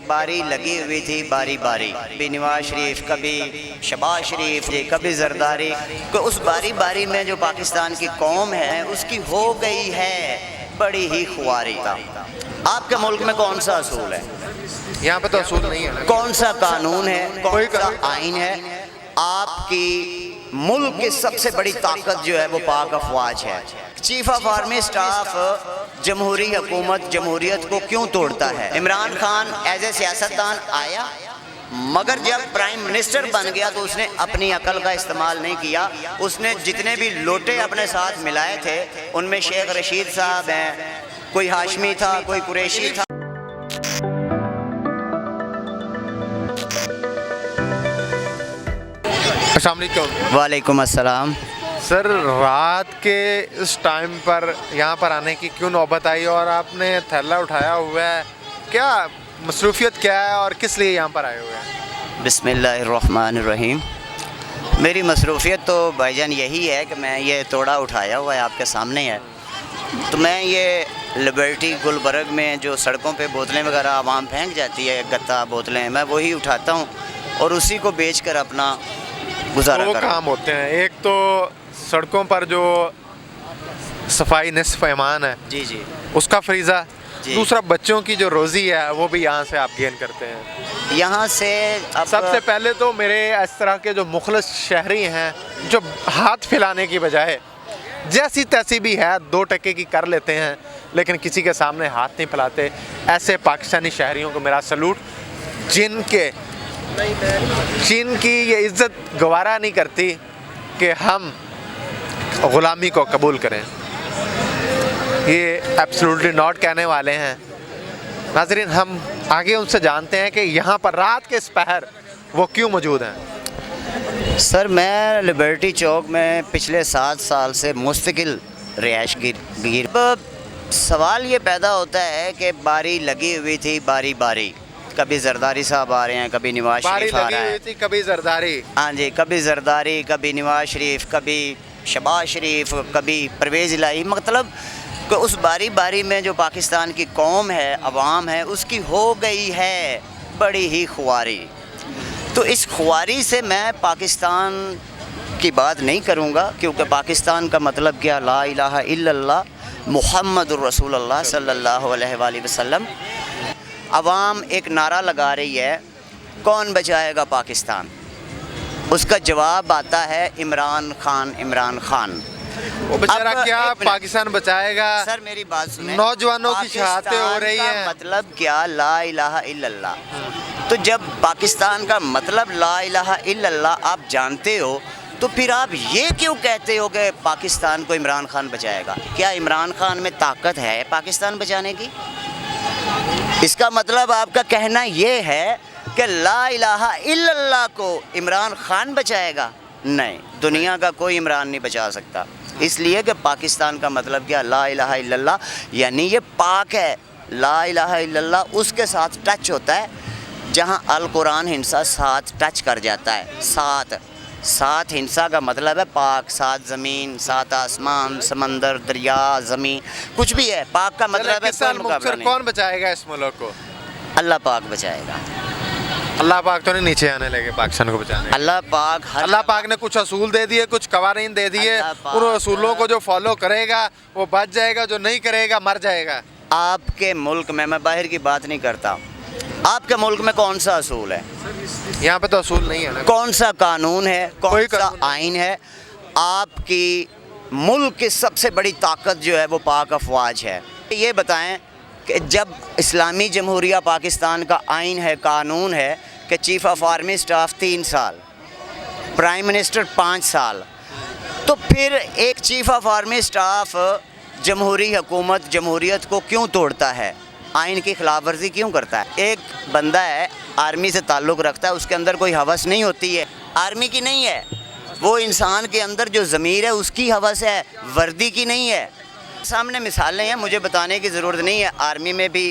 باری لگی ہوئی تھی باری باری، کبھی نواز شریف، کبھی شہباز شریف، کبھی زرداری، کہ اس باری باری میں جو پاکستان کی قوم ہے اس کی ہو گئی ہے بڑی ہی خواری۔ آپ کے ملک میں کون سا اصول ہے؟ یہاں پہ تو اصول نہیں ہے، کون سا قانون ہے؟ کون سا آئین ہے؟ آپ کی ملک کی سب سے بڑی طاقت جو ہے وہ پاک افواج ہے۔ چیف آف آرمی سٹاف جمہوری حکومت جمہوریت کو کیوں توڑتا ہے؟ عمران خان ایز اے سیاستدان آیا، مگر جب پرائم منسٹر بن گیا تو اس نے اپنی عقل کا استعمال نہیں کیا۔ اس نے جتنے بھی لوٹے اپنے ساتھ ملائے تھے ان میں شیخ رشید صاحب ہیں، کوئی ہاشمی تھا، کوئی قریشی تھا۔ السلام علیکم۔ وعلیکم السلام۔ سر، رات کے اس ٹائم پر یہاں پر آنے کی کیوں نوبت آئی اور آپ نے تھیلا اٹھایا ہوا ہے؟ کیا مصروفیت کیا ہے اور کس لیے یہاں پر آئے ہوئے ہیں؟ بسم اللہ الرحمن الرحیم۔ میری مصروفیت تو بھائی جان یہی ہے کہ میں یہ توڑا اٹھایا ہوا ہے، آپ کے سامنے ہے، تو میں یہ لبرٹی گلبرگ میں جو سڑکوں پہ بوتلیں وغیرہ عوام پھینک جاتی ہے، گتا بوتلیں، میں وہی اٹھاتا ہوں اور اسی کو بیچ کر اپنا گزارا دو کرتا ہوں۔ کام ہوتے ہیں، ایک تو سڑکوں پر جو صفائی نصف ایمان ہے جی جی اس کا فریضہ، جی۔ دوسرا بچوں کی جو روزی ہے وہ بھی یہاں سے آپ گین کرتے ہیں۔ یہاں سے سب سے پہلے تو میرے اس طرح کے جو مخلص شہری ہیں جو ہاتھ پھیلانے کی بجائے جیسی تیسی بھی ہے 2 ٹکے کی کر لیتے ہیں لیکن کسی کے سامنے ہاتھ نہیں پھیلاتے، ایسے پاکستانی شہریوں کو میرا سلوٹ، جن کی یہ عزت گوارا نہیں کرتی کہ ہم غلامی کو قبول کریں۔ یہ ایبسلوٹلی ناٹ کہنے والے ہیں۔ ناظرین، ہم آگے ان سے جانتے ہیں کہ یہاں پر رات کے اس پہر وہ کیوں موجود ہیں۔ سر، میں لبرٹی چوک میں پچھلے 7 سال سے مستقل رہائش گیر۔ سوال یہ پیدا ہوتا ہے کہ باری لگی ہوئی تھی باری باری، کبھی زرداری صاحب آ رہے ہیں، کبھی نواز باری شریف آ لگی رہا ہوئی ہے، تھی، کبھی زرداری، ہاں جی، کبھی زرداری، کبھی نواز شریف، کبھی شہباز شریف، کبھی پرویز الہی، مطلب کہ اس باری باری میں جو پاکستان کی قوم ہے، عوام ہے، اس کی ہو گئی ہے بڑی ہی خواری۔ تو اس خواری سے میں پاکستان کی بات نہیں کروں گا، کیونکہ پاکستان کا مطلب کیا؟ لا الہ الا اللہ محمد الرسول اللہ صلی اللہ علیہ وآلہ وسلم۔ عوام ایک نعرہ لگا رہی ہے، کون بچائے گا پاکستان؟ اس کا جواب آتا ہے عمران خان، عمران خان۔ وہ بیچارہ اب کیا ایک منٹ، پاکستان بچائے گا؟ سر میری بات سنیں، نوجوانوں کی شہادتیں ہو رہی پاکستان ہیں۔ کا مطلب کیا؟ لا الہ الا اللہ۔ تو جب پاکستان کا مطلب لا الہ الا اللہ آپ جانتے ہو تو پھر آپ یہ کیوں کہتے ہو کہ پاکستان کو عمران خان بچائے گا؟ کیا عمران خان میں طاقت ہے پاکستان بچانے کی؟ اس کا مطلب آپ کا کہنا یہ ہے کہ لا الہ الا اللہ کو عمران خان بچائے گا؟ نہیں، دنیا کا کوئی عمران نہیں بچا سکتا، اس لیے کہ پاکستان کا مطلب کیا؟ لا الہ الا اللہ، یعنی یہ پاک ہے۔ لا الہ الا اللہ اس کے ساتھ ٹچ ہوتا ہے جہاں القرآن ہنسا ساتھ ٹچ کر جاتا ہے۔ ساتھ ہنسا کا مطلب ہے پاک، ساتھ زمین، ساتھ آسمان، سمندر، دریا، زمین، کچھ بھی ہے، پاک کا مطلب ہے کوئی مقابلہ نہیں۔ کون بچائے گا اس ملک کو؟ اللہ پاک بچائے گا۔ اللہ پاک تو نہیں نیچے آنے لگے پاکستان کو بچانے؟ اللہ پاک نے کچھ اصول دے دیے، کچھ قوانین دے دیے، اللہ پاک ان اصولوں کو جو فالو کرے گا وہ بچ جائے گا، جو نہیں کرے گا مر جائے گا۔ آپ کے ملک میں باہر کی بات نہیں کرتا، آپ کے ملک میں کون سا اصول ہے؟ یہاں پہ تو اصول نہیں ہے نا۔ کون سا قانون ہے؟ کون سا قانون نہیں۔ آئین ہے؟ آپ کی ملک کی سب سے بڑی طاقت جو ہے وہ پاک افواج ہے۔ یہ بتائیں کہ جب اسلامی جمہوریہ پاکستان کا آئین ہے، قانون ہے کہ چیف آف آرمی سٹاف 3 سال، پرائم منسٹر 5 سال، تو پھر ایک چیف آف آرمی سٹاف جمہوری حکومت جمہوریت کو کیوں توڑتا ہے؟ آئین کی خلاف ورزی کیوں کرتا ہے؟ ایک بندہ ہے آرمی سے تعلق رکھتا ہے، اس کے اندر کوئی ہوس نہیں ہوتی ہے، آرمی کی نہیں ہے، وہ انسان کے اندر جو ضمیر ہے اس کی ہوس ہے، وردی کی نہیں ہے۔ سامنے مثالیں ہیں، مجھے بتانے کی ضرورت نہیں ہے، آرمی میں بھی